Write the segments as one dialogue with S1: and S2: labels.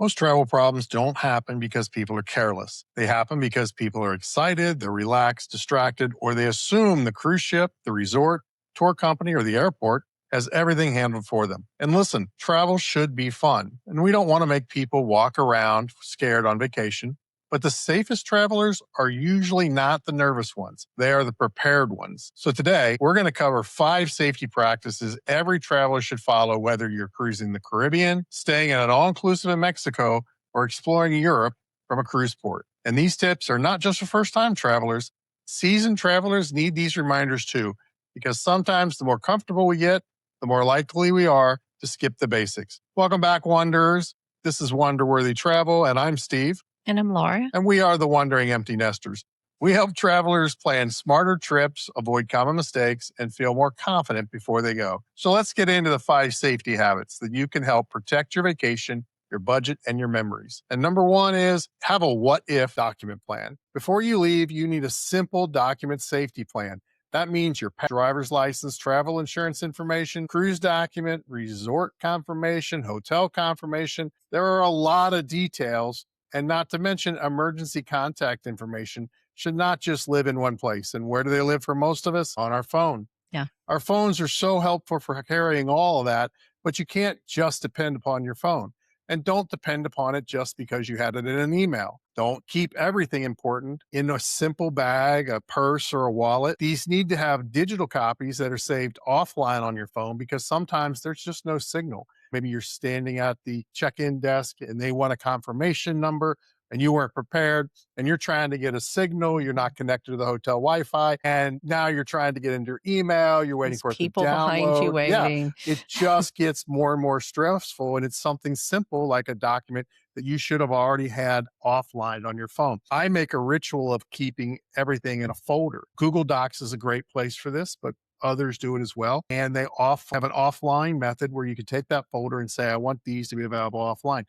S1: Most travel problems don't happen because people are careless. They happen because people are excited, they're relaxed, distracted, or they assume the cruise ship, the resort, tour company, or the airport has everything handled for them. And listen, travel should be fun, and we don't want to make people walk around scared on vacation. But the safest travelers are usually not the nervous ones. They are the prepared ones. So today, we're going to cover 5 safety practices every traveler should follow, whether you're cruising the Caribbean, staying in an all-inclusive in Mexico, or exploring Europe from a cruise port. And these tips are not just for first-time travelers. Seasoned travelers need these reminders too, because sometimes the more comfortable we get, the more likely we are to skip the basics. Welcome back, Wanderers. This is Wonderworthy Travel, and I'm Steve.
S2: And I'm Laura.
S1: And we are the Wandering Empty Nesters. We help travelers plan smarter trips, avoid common mistakes, and feel more confident before they go. So let's get into the 5 safety habits that you can help protect your vacation, your budget, and your memories. And number 1 is have a what-if document plan. Before you leave, you need a simple document safety plan. That means your driver's license, travel insurance information, cruise document, resort confirmation, hotel confirmation. There are a lot of details, and not to mention emergency contact information should not just live in one place. And where do they live for most of us? On our phone.
S2: Yeah.
S1: Our phones are so helpful for carrying all of that, but you can't just depend upon your phone. And don't depend upon it just because you had it in an email. Don't keep everything important in a simple bag, a purse, or a wallet. These need to have digital copies that are saved offline on your phone because sometimes there's just no signal. Maybe you're standing at the check-in desk and they want a confirmation number and you weren't prepared and you're trying to get a signal. You're not connected to the hotel Wi-Fi. And now you're trying to get into your email. You're waiting for it to
S2: People
S1: download.
S2: behind you waiting.
S1: Yeah, it just gets more and more stressful. And it's something simple like a document that you should have already had offline on your phone. I make a ritual of keeping everything in a folder. Google Docs is a great place for this, but others do it as well. And they have an offline method where you can take that folder and say, I want these to be available offline.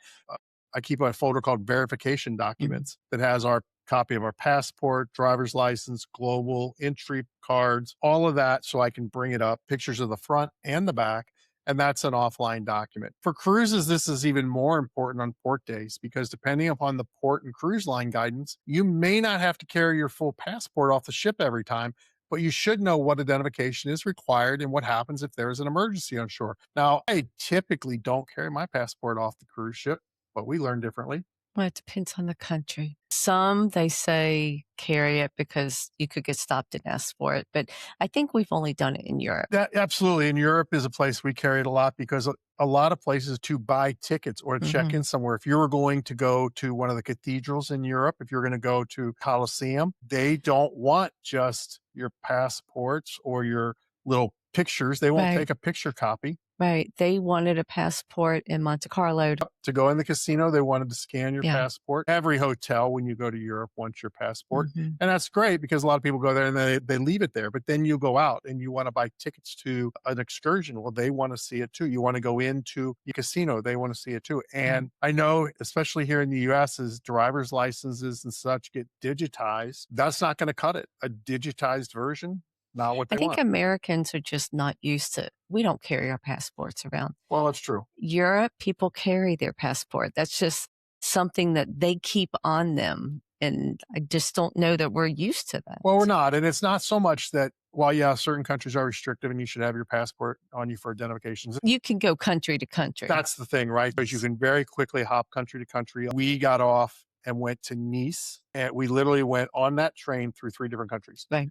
S1: I keep a folder called verification documents that has our copy of our passport, driver's license, global entry cards, all of that. So I can bring it up, pictures of the front and the back. And that's an offline document. For cruises, this is even more important on port days because depending upon the port and cruise line guidance, you may not have to carry your full passport off the ship every time, but you should know what identification is required and what happens if there's an emergency on shore. Now, I typically don't carry my passport off the cruise ship, but we learn differently.
S2: Well, it depends on the country. Some, they say carry it because you could get stopped and asked for it. But I think we've only done it in Europe.
S1: Absolutely. And Europe is a place we carry it a lot because a lot of places to buy tickets or to check in somewhere. If you were going to go to one of the cathedrals in Europe, if you're going to go to Colosseum, they don't want just your passports or your little pictures. They won't take a picture copy.
S2: Right. They wanted a passport in Monte Carlo.
S1: To go in the casino, they wanted to scan your passport. Every hotel, when you go to Europe, wants your passport. And that's great because a lot of people go there and they leave it there. But then you go out and you want to buy tickets to an excursion. Well, they want to see it too. You want to go into the casino. They want to see it too. And I know, especially here in the U.S., as driver's licenses and such get digitized, that's not going to cut it. A digitized version, not what they want.
S2: I think Americans are just not used to it. We don't carry our passports around.
S1: Well, that's true.
S2: Europe, people carry their passport. That's just something that they keep on them. And I just don't know that we're used to that.
S1: Well, we're not. And it's not so much that, well, yeah, certain countries are restrictive and you should have your passport on you for identifications.
S2: You can go country to country.
S1: That's the thing, right? Because you can very quickly hop country to country. We got off and went to Nice, and we literally went on that train through 3 different countries.
S2: Right.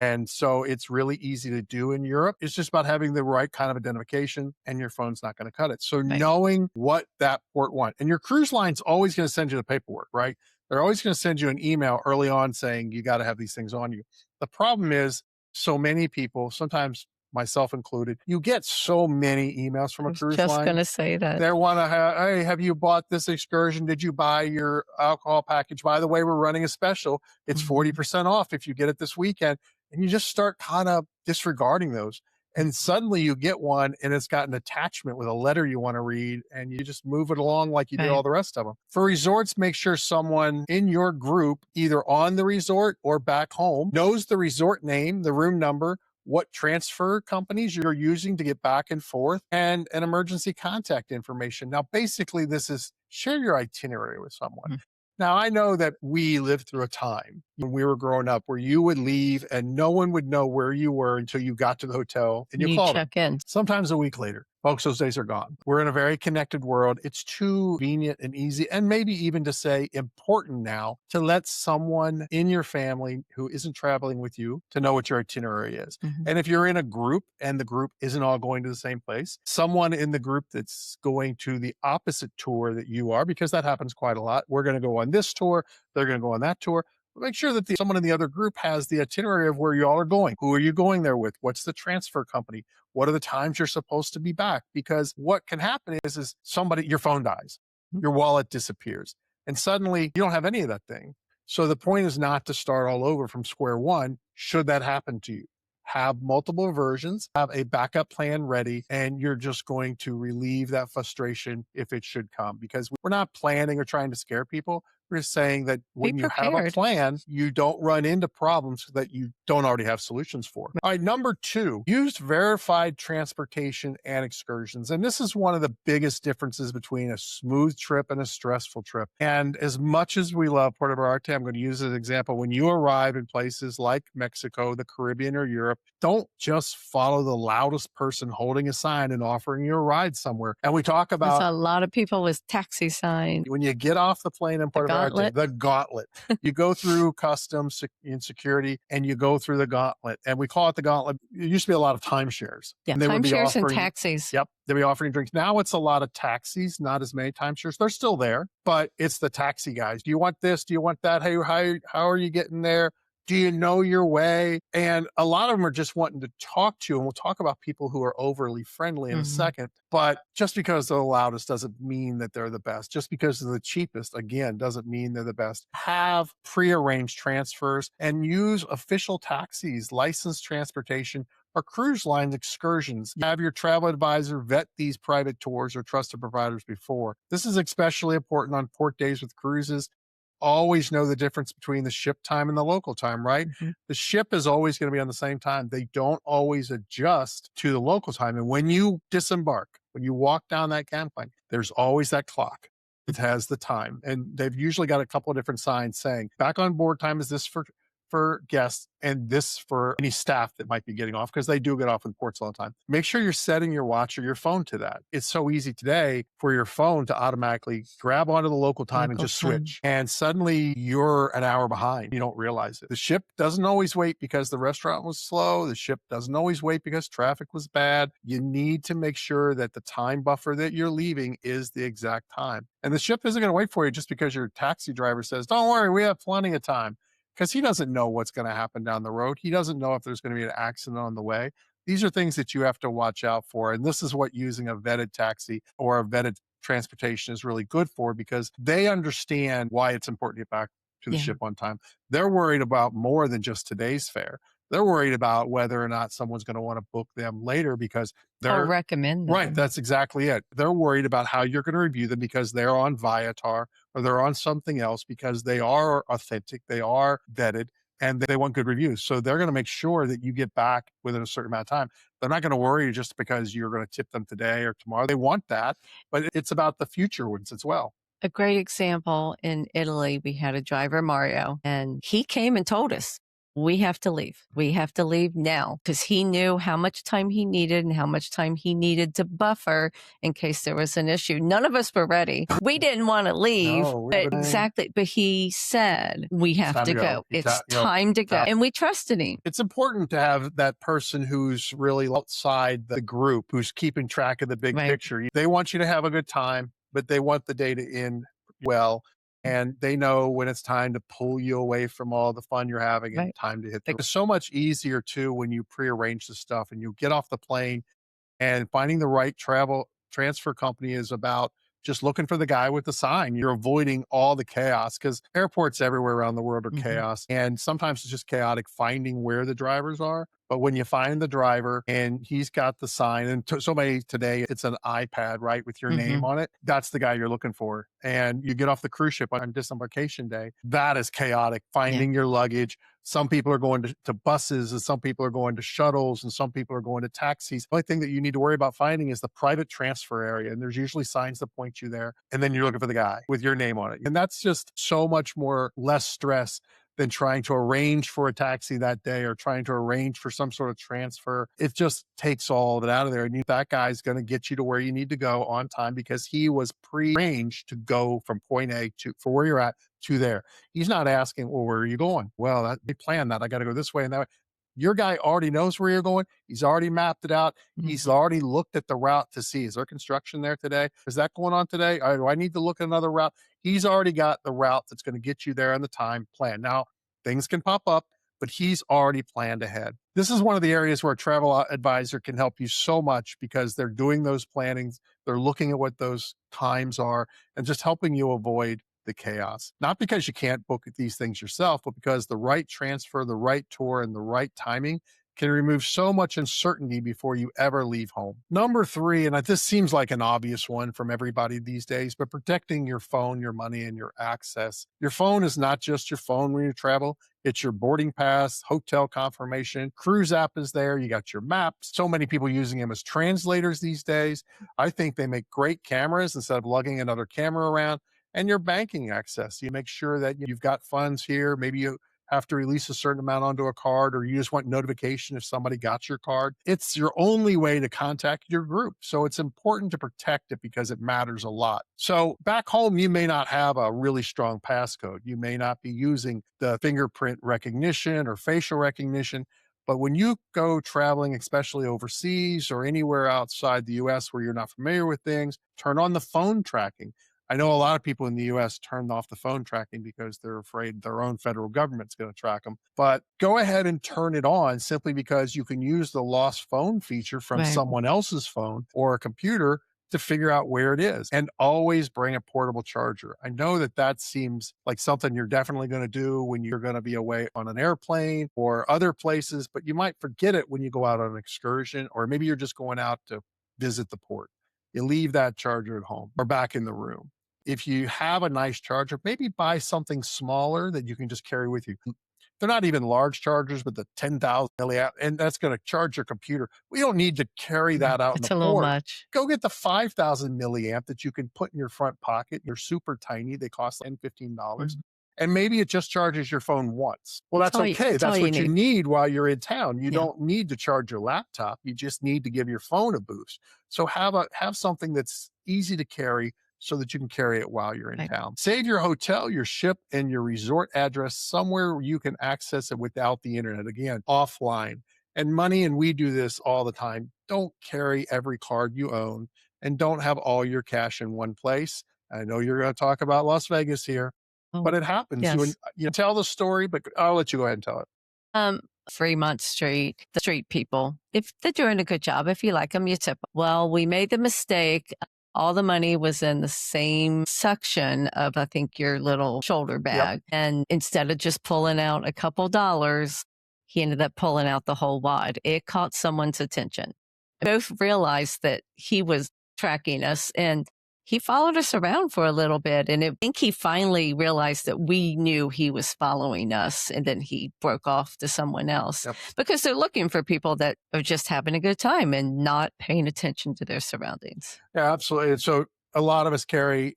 S1: And so it's really easy to do in Europe. It's just about having the right kind of identification, and your phone's not going to cut it. So knowing what that port wants. And your cruise line's always going to send you the paperwork, right? They're always going to send you an email early on saying you got to have these things on you. The problem is so many people, sometimes myself included, you get so many emails from a cruise line.
S2: Just going to say that.
S1: They want to have, hey, have you bought this excursion? Did you buy your alcohol package? By the way, we're running a special. It's 40% off if you get it this weekend. And you just start kind of disregarding those. And suddenly you get one and it's got an attachment with a letter you want to read, and you just move it along like you did all the rest of them. For resorts, make sure someone in your group, either on the resort or back home, knows the resort name, the room number, what transfer companies you're using to get back and forth, and an emergency contact information. Now, basically, this is share your itinerary with someone.
S2: Mhm.
S1: Now, I know that we lived through a time when we were growing up where you would leave and no one would know where you were until you got to the hotel and you
S2: You
S1: called them.
S2: check in.
S1: Sometimes a week later. Folks, those days are gone. We're in a very connected world. It's too convenient and easy, and maybe even to say important now, to let someone in your family who isn't traveling with you to know what your itinerary is.
S2: Mhm.
S1: And if you're in a group and the group isn't all going to the same place, someone in the group that's going to the opposite tour that you are, because that happens quite a lot. We're going to go on this tour, they're going to go on that tour. Make sure that someone in the other group has the itinerary of where you all are going. Who are you going there with? What's the transfer company? What are the times you're supposed to be back? Because what can happen is somebody, your phone dies,
S2: Mm.
S1: your wallet disappears, and suddenly you don't have any of that thing. So the point is not to start all over from square one, should that happen to you. Have multiple versions, have a backup plan ready, and you're just going to relieve that frustration if it should come. Because we're not planning or trying to scare people. We're just saying that
S2: Be
S1: when you have a
S2: prepared.
S1: plan, you don't run into problems that you don't already have solutions for. All right, number two, use verified transportation and excursions. And this is one of the biggest differences between a smooth trip and a stressful trip. And as much as we love Puerto Vallarta, I'm going to use as an example. When you arrive in places like Mexico, the Caribbean, or Europe, don't just follow the loudest person holding a sign and offering you a ride somewhere. And we talk
S2: There's
S1: about
S2: a lot of people with taxi signs,
S1: when you get off the plane in
S2: the
S1: Puerto Vallarta,
S2: gauntlet.
S1: the gauntlet. You go through customs and security, and you go through the gauntlet. And we call it the gauntlet. It used to be a lot of timeshares.
S2: Yeah,
S1: And they would be
S2: timeshares and
S1: offering,
S2: taxis.
S1: yep, they'd be offering drinks. Now it's a lot of taxis, not as many timeshares. They're still there, but it's the taxi guys. Do you want this? Do you want that? Hey, how are you getting there? Do you know your way? And a lot of them are just wanting to talk to you. And we'll talk about people who are overly friendly in a
S2: Mhm.
S1: second. But just because they're the loudest doesn't mean that they're the best. Just because they're the cheapest, again, doesn't mean they're the best. Have prearranged transfers and use official taxis, licensed transportation, or cruise line excursions. Have your travel advisor vet these private tours or trusted providers before. This is especially important on port days with cruises. Always know the difference between the ship time and the local time, right?
S2: Mhm.
S1: The ship is always going to be on the same time. They don't always adjust to the local time. And when you disembark, when you walk down that gangplank, there's always that clock. It has the time. And they've usually got a couple of different signs saying back on board time is this for guests and this for any staff that might be getting off, because they do get off in ports all the time. Make sure you're setting your watch or your phone to that. It's so easy today for your phone to automatically grab onto the local time and
S2: Local
S1: just
S2: time.
S1: switch. And suddenly you're an hour behind. You don't realize it. The ship doesn't always wait because the restaurant was slow. The ship doesn't always wait because traffic was bad. You need to make sure that the time buffer that you're leaving is the exact time. And the ship isn't going to wait for you just because your taxi driver says, don't worry, we have plenty of time, because he doesn't know what's going to happen down the road. He doesn't know if there's going to be an accident on the way. These are things that you have to watch out for. And this is what using a vetted taxi or a vetted transportation is really good for, because they understand why it's important to get back to the
S2: Yeah.
S1: ship on time. They're worried about more than just today's fare. They're worried about whether or not someone's going to want to book them later because
S2: Or
S1: they're
S2: recommend
S1: right.
S2: them.
S1: That's exactly it. They're worried about how you're going to review them because they're on Viator or they're on something else, because they are authentic, they are vetted, and they want good reviews. So they're going to make sure that you get back within a certain amount of time. They're not going to worry just because you're going to tip them today or tomorrow. They want that, but it's about the future ones as well.
S2: A great example in Italy, we had a driver, Mario, and he came and told us, we have to leave. We have to leave now, because he knew how much time he needed and how much time he needed to buffer in case there was an issue. None of us were ready. We didn't want to leave,
S1: No,
S2: but exactly. But he said, we have
S1: time
S2: to
S1: to
S2: go.
S1: go.
S2: It's
S1: You know,
S2: time to go.
S1: time.
S2: And we trusted him.
S1: It's important to have that person who's really outside the group, who's keeping track of the big
S2: Right.
S1: picture. They want you to have a good time, but they want the day to end well. And they know when it's time to pull you away from all the fun you're having and
S2: Right.
S1: time to hit. It's so much easier too when you prearrange the stuff and you get off the plane, and finding the right travel transfer company is about just looking for the guy with the sign. You're avoiding all the chaos, because airports everywhere around the world are
S2: Mhm.
S1: chaos. And sometimes it's just chaotic finding where the drivers are. But when you find the driver and he's got the sign, and so many today, it's an iPad, right, with your name
S2: Hmm.
S1: on it. That's the guy you're looking for. And you get off the cruise ship on disembarkation day. That is chaotic,
S2: Yeah.
S1: finding your luggage. Some people are going to buses, and some people are going to shuttles, and some people are going to taxis. The only thing that you need to worry about finding is the private transfer area. And there's usually signs that point you there. And then you're looking for the guy with your name on it. And that's just so much more less stress than trying to arrange for a taxi that day or trying to arrange for some sort of transfer. It just takes all of it out of there. And that guy's going to get you to where you need to go on time because he was pre-arranged to go from point A to for where you're at to there. He's not asking, well, where are you going? Well, they planned that. I got to go this way and that way. Your guy already knows where you're going. He's already mapped it out. He's
S2: Mhm.
S1: already looked at the route to see, is there construction there today? Is that going on today? Do I need to look at another route? He's already got the route that's going to get you there on the time plan. Now, things can pop up, but he's already planned ahead. This is one of the areas where a travel advisor can help you so much because they're doing those plannings. They're looking at what those times are and just helping you avoid the chaos. Not because you can't book these things yourself, but because the right transfer, the right tour, and the right timing can remove so much uncertainty before you ever leave home. Number three, and this seems like an obvious one from everybody these days, but protecting your phone, your money, and your access. Your phone is not just your phone when you travel. It's your boarding pass, hotel confirmation, cruise app is there. You got your maps. So many people using them as translators these days. I think they make great cameras instead of lugging another camera around. And your banking access. You make sure that you've got funds here. Maybe you have to release a certain amount onto a card, or you just want notification if somebody got your card. It's your only way to contact your group. So it's important to protect it because it matters a lot. So back home, you may not have a really strong passcode. You may not be using the fingerprint recognition or facial recognition. But when you go traveling, especially overseas or anywhere outside the US where you're not familiar with things, turn on the phone tracking. I know a lot of people in the US turned off the phone tracking because they're afraid their own federal government's going to track them. But go ahead and turn it on simply because you can use the lost phone feature from
S2: Right.
S1: someone else's phone or a computer to figure out where it is, and always bring a portable charger. I know that seems like something you're definitely going to do when you're going to be away on an airplane or other places, but you might forget it when you go out on an excursion, or maybe you're just going out to visit the port. You leave that charger at home or back in the room. If you have a nice charger, maybe buy something smaller that you can just carry with you. They're not even large chargers, but the 10,000 milliamp, and that's going to charge your computer. We don't need to carry
S2: Yeah.
S1: that out in the
S2: It's a little
S1: port.
S2: much.
S1: Go get the 5,000 milliamp that you can put in your front pocket. They're super tiny. They cost $10, $15.
S2: Mhm.
S1: And maybe it just charges your phone once. Well, that's okay.
S2: That's all
S1: That's
S2: you
S1: what you
S2: need.
S1: need while you're in town. You
S2: Yeah.
S1: don't need to charge your laptop. You just need to give your phone a boost. So have something that's easy to carry so that you can carry it while you're in
S2: Right.
S1: town. Save your hotel, your ship, and your resort address somewhere where you can access it without the internet. Again, offline. And money, and we do this all the time. Don't carry every card you own and don't have all your cash in one place. I know you're going to talk about Las Vegas here,
S2: Oh,
S1: but it happens.
S2: yes.
S1: You tell the story, but I'll let you go ahead and tell it.
S2: Um, Fremont Street, the street people, if they're doing a good job, if you like them, you tip 'em. Well, we made the mistake. All the money was in the same section of, I think, your little shoulder
S1: Yep.
S2: bag. And instead of just pulling out a couple dollars, he ended up pulling out the whole wad. It caught someone's attention. Both realized that he was tracking us, and he followed us around for a little bit. And I think he finally realized that we knew he was following us. And then he broke off to someone else
S1: Yep.
S2: because they're looking for people that are just having a good time and not paying attention to their surroundings.
S1: Yeah, absolutely. And so a lot of us carry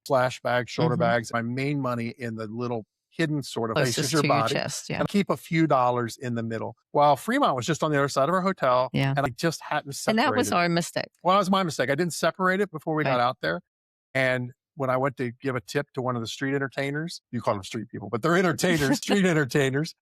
S1: flash bags, shoulder
S2: Hmm.
S1: bags. My main money in the little hidden sort of places
S2: Closest
S1: your
S2: to your
S1: body,
S2: chest. Yeah.
S1: and keep a few dollars in the middle. While Fremont was just on the other side of our hotel,
S2: Yeah.
S1: and I just hadn't
S2: And that was
S1: separated.
S2: our mistake.
S1: Well, that was my mistake. I didn't separate it before we got
S2: Right.
S1: out there. And when I went to give a tip to one of the street entertainers, you call them street people, but they're entertainers, street entertainers.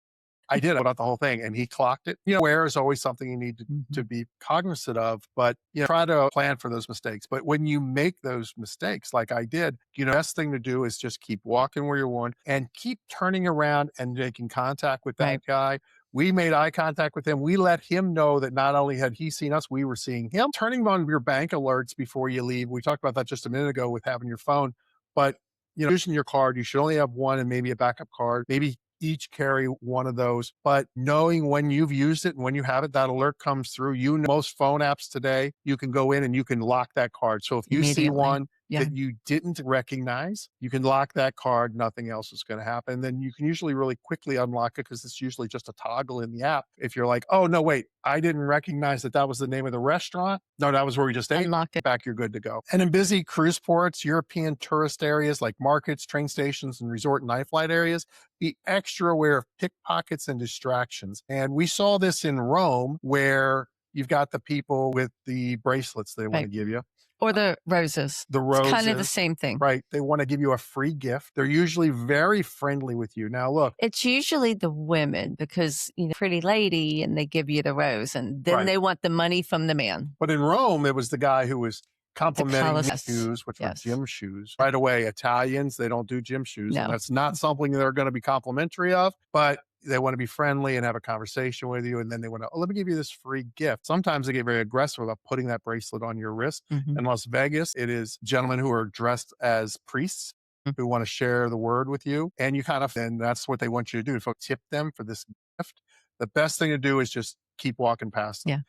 S1: I did. I put out the whole thing and he clocked it. Where is always something you need to
S2: Mhm.
S1: be cognizant of, but try to plan for those mistakes. But when you make those mistakes, like I did, best thing to do is just keep walking where you're going and keep turning around and making contact with
S2: Right.
S1: that guy. We made eye contact with him. We let him know that not only had he seen us, we were seeing him. Turning on your bank alerts before you leave. We talked about that just a minute ago with having your phone, but using your card, you should only have one and maybe a backup card. Maybe each carry one of those, but knowing when you've used it and when you have it, that alert comes through. You know, most phone apps today, you can go in and you can lock that card. So if you see
S2: Immediately.
S1: one
S2: Yeah.
S1: that you didn't recognize, you can lock that card. Nothing else is going to happen. Then you can usually really quickly unlock it because it's usually just a toggle in the app. If you're like, oh, no, wait, I didn't recognize that that was the name of the restaurant. No, that was where we just ate.
S2: Unlock it.
S1: Back, you're good to go. And in busy cruise ports, European tourist areas like markets, train stations, and resort and night flight areas, be extra aware of pickpockets and distractions. And we saw this in Rome where you've got the people with the bracelets they want to
S2: Right.
S1: give you.
S2: Or the roses.
S1: The
S2: It's kind of the
S1: roses,
S2: same thing.
S1: right? They want to give you a free gift. They're usually very friendly with you. Now, look,
S2: It's usually the women because, pretty lady, and they give you the rose, and then
S1: Right.
S2: they want the money from the man.
S1: but in Rome, it was the guy who was complimenting
S2: colors,
S1: the
S2: yes,
S1: shoes, which
S2: yes.
S1: were gym shoes. Right away, Italians, they don't do gym shoes.
S2: No.
S1: That's not something they're going to be complimentary of, but they want to be friendly and have a conversation with you. And then they want to, oh, let me give you this free gift. Sometimes they get very aggressive about putting that bracelet on your wrist.
S2: Mhm.
S1: In Las Vegas, it is gentlemen who are dressed as priests
S2: Mm.
S1: who want to share the word with you. And and that's what they want you to do. So tip them for this gift. The best thing to do is just keep walking past them.
S2: Yeah.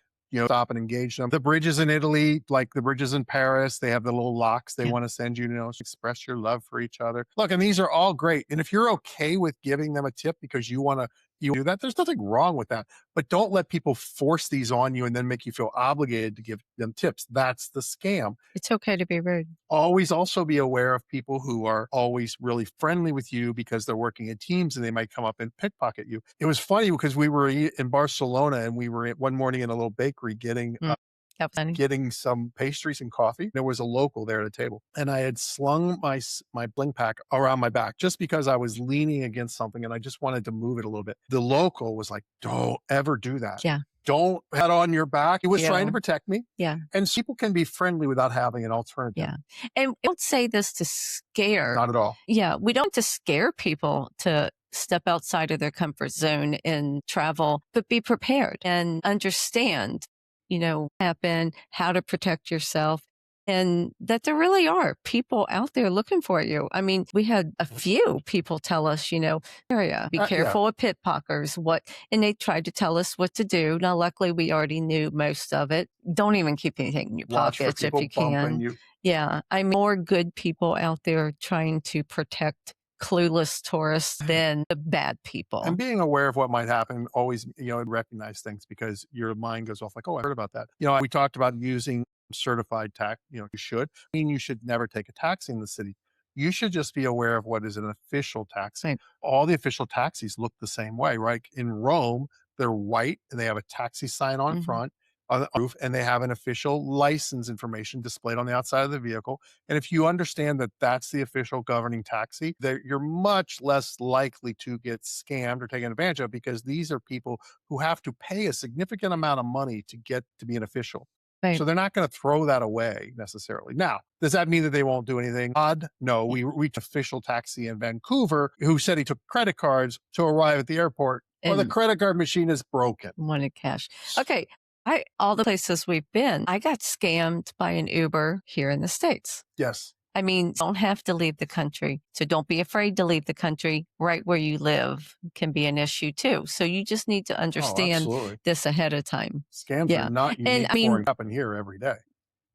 S1: Stop and engage them. The bridges in Italy, like the bridges in Paris, they have the little locks they
S2: Yeah.
S1: want to send you, to express your love for each other. Look, and these are all great. And if you're okay with giving them a tip because you do that, there's nothing wrong with that. But don't let people force these on you and then make you feel obligated to give them tips. That's the scam.
S2: It's okay to be rude.
S1: Always also be aware of people who are always really friendly with you because they're working in teams and they might come up and pickpocket you. It was funny because we were in Barcelona and we were one morning in a little bakery getting
S2: How funny.
S1: getting some pastries and coffee. There was a local there at a table, and I had slung my bling pack around my back just because I was leaning against something and I just wanted to move it a little bit. The local was like, "Don't ever do that.
S2: Yeah.
S1: Don't head on your back." He was trying to
S2: Yeah.
S1: protect me.
S2: Yeah.
S1: And people can be friendly without having an alternative.
S2: Yeah. And we don't say this to scare.
S1: Not at all.
S2: Yeah. We don't to scare people to step outside of their comfort zone in travel, but be prepared and understand, happen, how to protect yourself, and that there really are people out there looking for you. I mean, we had a few people tell us, area, be
S1: Yeah.
S2: careful of pickpockets, and they tried to tell us what to do. Now, luckily, we already knew most of it. Don't even keep anything in your
S1: Watch for
S2: pockets if
S1: people
S2: you
S1: bumping
S2: can.
S1: you.
S2: Yeah. I'm more good people out there trying to protect clueless tourists than the bad people.
S1: And being aware of what might happen, always, recognize things because your mind goes off like, oh, I heard about that. We talked about using certified tax, you should. You should never take a taxi in the city. You should just be aware of what is an official taxi.
S2: Right.
S1: All the official taxis look the same way, right? In Rome, they're white and they have a taxi sign on front on the roof, and they have an official license information displayed on the outside of the vehicle. And if you understand that that's the official governing taxi, you're much less likely to get scammed or taken advantage of because these are people who have to pay a significant amount of money to get to be an official.
S2: Right.
S1: So they're not going to throw that away necessarily. Now, does that mean that they won't do anything odd? No, we reached an official taxi in Vancouver who said he took credit cards to arrive at the airport. Well, the
S2: And
S1: credit card machine is broken.
S2: wanted cash. Okay. All the places we've been, I got scammed by an Uber here in the States.
S1: Yes.
S2: I mean, don't have to leave the country. So don't be afraid to leave the country. Right where you live can be an issue too. So you just need to
S1: Oh,
S2: understand
S1: absolutely.
S2: this ahead of time.
S1: Scams
S2: Yeah.
S1: are not
S2: And
S1: unique
S2: I mean,
S1: for it happen here every day.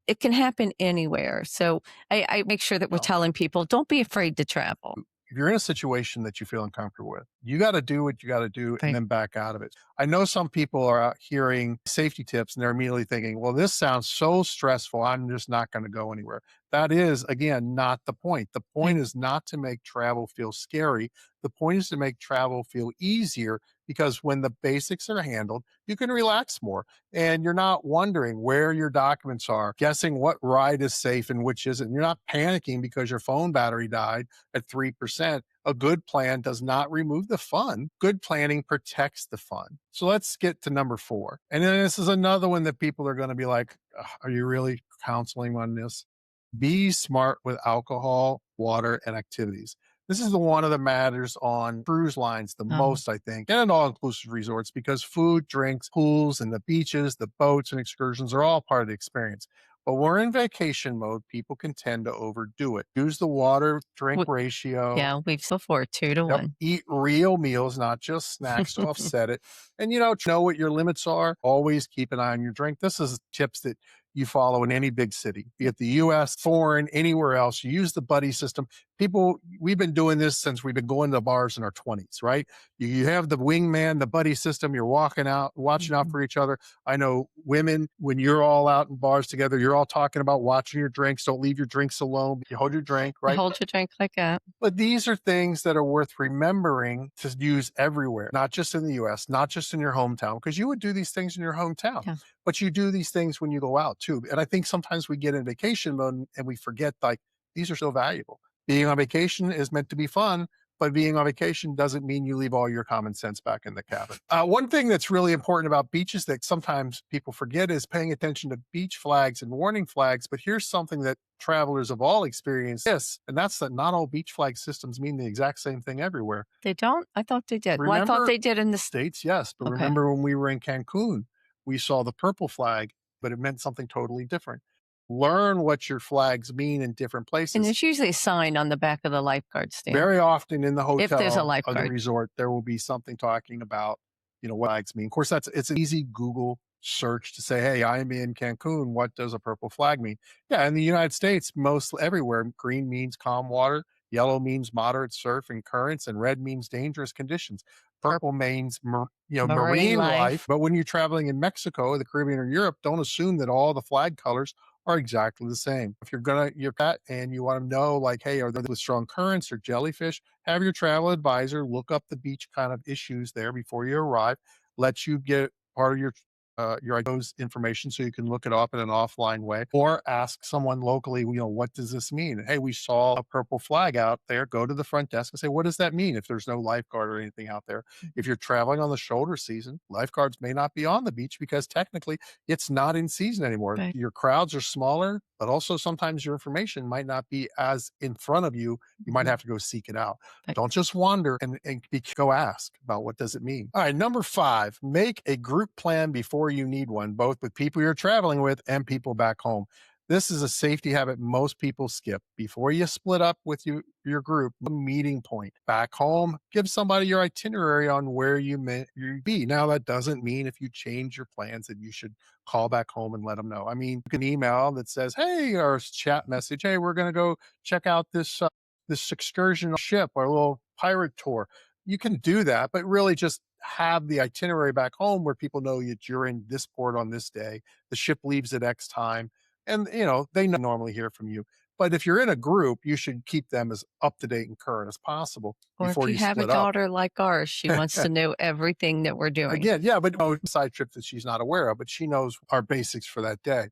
S2: it can happen anywhere. So I make sure that we're
S1: No.
S2: telling people, don't be afraid to travel.
S1: If you're in a situation that you feel uncomfortable with, you got to do what you got to do
S2: Right.
S1: and then back out of it. I know some people are out hearing safety tips and they're immediately thinking, well, this sounds so stressful. I'm just not going to go anywhere. That is, again, not the point. The point is not to make travel feel scary. The point is to make travel feel easier because when the basics are handled, you can relax more and you're not wondering where your documents are, guessing what ride is safe and which isn't. You're not panicking because your phone battery died at 3%. A good plan does not remove the fun. Good planning protects the fun. So let's get to number 4. And then this is another one that people are going to be like, "Ugh, are you really counseling on this?" Be smart with alcohol, water, and activities. This is the one that matters on cruise lines the most, I think, and in all-inclusive resorts because food, drinks, pools, and the beaches, the boats, and excursions are all part of the experience. But when we're in vacation mode, people can tend to overdo it. Use the water drink
S2: W-
S1: ratio.
S2: Yeah, we've before two to
S1: Yep.
S2: one.
S1: Eat real meals, not just snacks to offset it. And know what your limits are. Always keep an eye on your drink. This is tips that you follow in any big city, be
S2: Yep.
S1: it the US, foreign, anywhere else. You use the buddy system. People, we've been doing this since we've been going to bars in our 20s, right? You have the wingman, the buddy system. You're walking out, watching out
S2: Mhm.
S1: for each other. I know women, when you're all out in bars together, you're all talking about watching your drinks. Don't leave your drinks alone. You hold your drink,
S2: You
S1: right?
S2: hold your drink like that.
S1: But these are things that are worth remembering to use everywhere, not just in the US, not just in your hometown, because you would do these things in your hometown,
S2: Yeah,
S1: but you do these things when you go out too. And I think sometimes we get in vacation mode and we forget like these are so valuable. Being on vacation is meant to be fun, but being on vacation doesn't mean you leave all your common sense back in the cabin. One thing that's really important about beaches that sometimes people forget is paying attention to beach flags and warning flags. But here's something that travelers have all experienced this, and that's that not all beach flag systems mean the exact same thing everywhere.
S2: they don't. I thought they did. Well, I thought
S1: Remember
S2: they did in the
S1: States, yes, but
S2: Okay,
S1: remember when we were in Cancun, we saw the purple flag, but it meant something totally different. Learn what your flags mean in different
S2: and
S1: places.
S2: there's usually a sign on the back of the lifeguard stand
S1: Very often in the
S2: if there's a
S1: hotel or the
S2: lifeguard.
S1: resort, there will be something talking about, what flags mean. Of course, it's an easy Google search to say, "Hey, I'm in Cancun. What does a purple flag mean?" Yeah, in the United States, most everywhere, green means calm water, yellow means moderate surf and currents, and red means dangerous conditions.
S2: Purple
S1: Purple means
S2: marine
S1: marine life.
S2: life.
S1: But when you're traveling in Mexico, the Caribbean, or Europe, don't assume that all the flag colors are exactly the same. If you're pet and you want to know, like, hey, are there with strong currents or jellyfish? Have your travel advisor look up the beach kind of issues there before you arrive. Let you get part of your those information so you can look it up in an offline way, or ask someone locally. What does this mean? Hey, we saw a purple flag out there. Go to the front desk and say, what does that mean? If there's no lifeguard or anything out there, if
S2: Mhm.
S1: you're traveling on the shoulder season, lifeguards may not be on the beach because technically it's not in season anymore.
S2: Right.
S1: Your crowds are smaller, but also sometimes your information might not be as in front of you. You might
S2: Mhm.
S1: have to go seek it out.
S2: Right.
S1: Don't just wander go ask about what does it mean. All right, number 5, make a group plan before you need one, both with people you're traveling with and people back home. This is a safety habit most people skip. Before you split up with your group, a meeting point. Back home, give somebody your itinerary on where you be. Now, that doesn't mean if you change your plans that you should call back home and let them know. I mean, you can email that says, "Hey," or chat message, "Hey, we're going to go check out this excursion ship or a little pirate tour." You can do that, but really just have the itinerary back home where people know that you're in this port on this day. The ship leaves at X time, and they normally hear from you. But if you're in a group, you should keep them as up to date and current as possible
S2: Or if
S1: before
S2: you
S1: you
S2: have a
S1: split up.
S2: daughter like ours, she wants to know everything that we're doing.
S1: Again, yeah, but no side trip that she's not aware of, but she knows our basics for that day.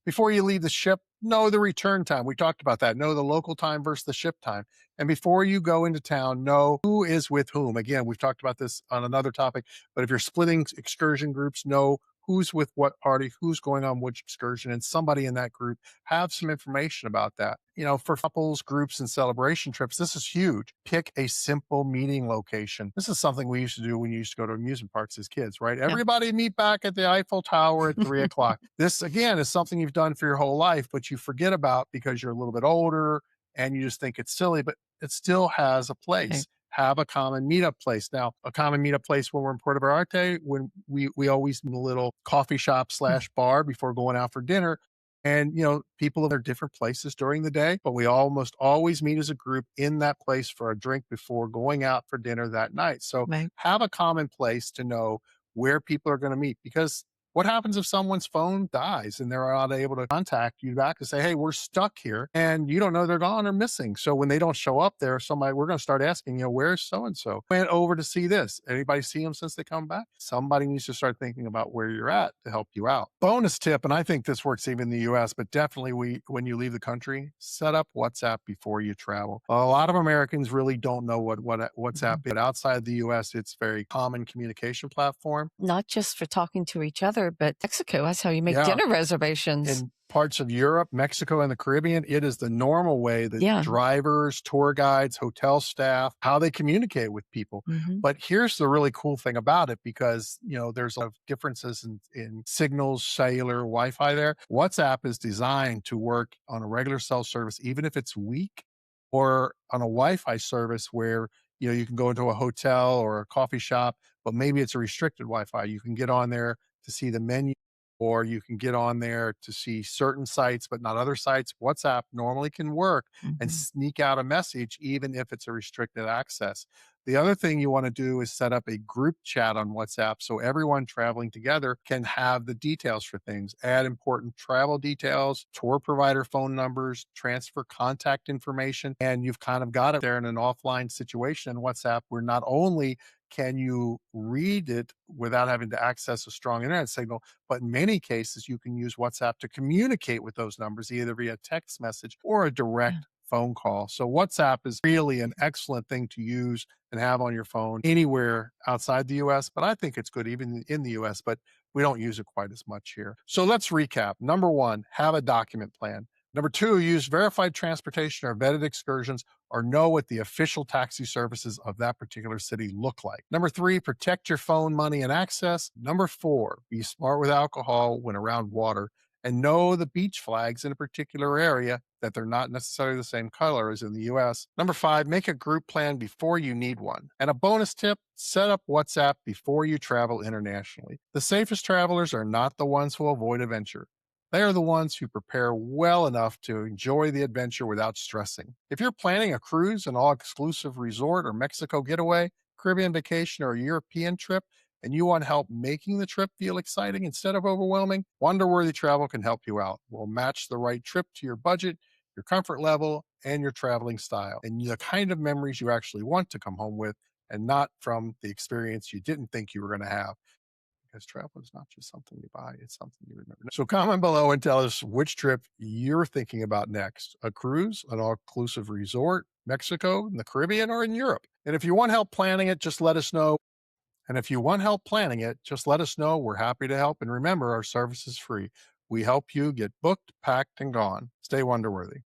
S1: Before you leave the ship, know the return time. We talked about that. Know the local time versus the ship time. And before you go into town, know who is with whom. Again, we've talked about this on another topic, but if you're splitting excursion groups, know who's with what party, who's going on which excursion, and somebody in that group have some information about that. For couples, groups, and celebration trips, this is huge. Pick a simple meeting location. This is something we used to do when you used to go to amusement parks as kids, right?
S2: Yeah.
S1: Everybody meet back at the Eiffel Tower at 3 o'clock. This, again, is something you've done for your whole life, but you forget about because you're a little bit older and you just think it's silly, but it still has a
S2: Okay.
S1: place. Have a common meetup place. Now, a common meetup place when we're in Puerto Vallarta, when we always meet a little coffee shop
S2: Mm.
S1: slash bar before going out for dinner. And people are different places during the day, but we almost always meet as a group in that place for a drink before going out for dinner that night. So
S2: Right.
S1: have a common place to know where people are going to meet, because what happens if someone's phone dies and they're not able to contact you back and say, "Hey, we're stuck here," and you don't know they're gone or missing. So when they don't show up there, we're going to start asking, "Where's so and so? Went over to see this. Anybody see them since they come back?" Somebody needs to start thinking about where you're at to help you out. Bonus tip, and I think this works even in the US, but definitely when you leave the country, set up WhatsApp before you travel. A lot of Americans really don't know what WhatsApp
S2: Mhm.
S1: is, but outside the US, it's a very common communication platform.
S2: Not just for talking to each other, other, but Mexico, that's how you make
S1: Yeah.
S2: dinner reservations.
S1: In parts of Europe, Mexico, and the Caribbean, it is the normal way that
S2: Yeah.
S1: drivers, tour guides, hotel staff, how they communicate with people.
S2: Mhm.
S1: But here's the really cool thing about it because, there's a lot of differences in signals, cellular, Wi-Fi there. WhatsApp is designed to work on a regular cell service, even if it's weak, or on a Wi-Fi service where, you can go into a hotel or a coffee shop, but maybe it's a restricted Wi-Fi. You can get on there to see the menu or you can get on there to see certain sites, but not other sites. WhatsApp normally can work and
S2: Mhm.
S1: sneak out a message, even if it's a restricted access. The other thing you want to do is set up a group chat on WhatsApp so everyone traveling together can have the details for things. Add important travel details, tour provider phone numbers, transfer contact information, and you've kind of got it there in an offline situation in WhatsApp where not only can you read it without having to access a strong internet signal, but in many cases, you can use WhatsApp to communicate with those numbers, either via text message or a
S2: Yeah.
S1: direct phone call. So WhatsApp is really an excellent thing to use and have on your phone anywhere outside the US, but I think it's good even in the US, but we don't use it quite as much here. So let's recap. Number one, have a document plan. Number two, use verified transportation or vetted excursions or know what the official taxi services of that particular city look like. Number three, protect your phone, money, and access. Number four, be smart with alcohol when around water and know the beach flags in a particular area that they're not necessarily the same color as in the US. Number five, make a group plan before you need one. And a bonus tip, set up WhatsApp before you travel internationally. The safest travelers are not the ones who avoid adventure. They are the ones who prepare well enough to enjoy the adventure without stressing. If you're planning a cruise, an all exclusive resort or Mexico getaway, Caribbean vacation, or a European trip, and you want help making the trip feel exciting instead of overwhelming, Wonderworthy Travel can help you out. We'll match the right trip to your budget, your comfort level, and your traveling style, and the kind of memories you actually want to come home with, and not from the experience you didn't think you were going to have because travel is not just something you buy, it's something you remember. So comment below and tell us which trip you're thinking about next, a cruise, an all-inclusive resort, Mexico, in the Caribbean, or in Europe. And if you want help planning it, just let us know. And if you want help planning it, just let us know. We're happy to help. And remember, our service is free. We help you get booked, packed, and gone. Stay Wonderworthy.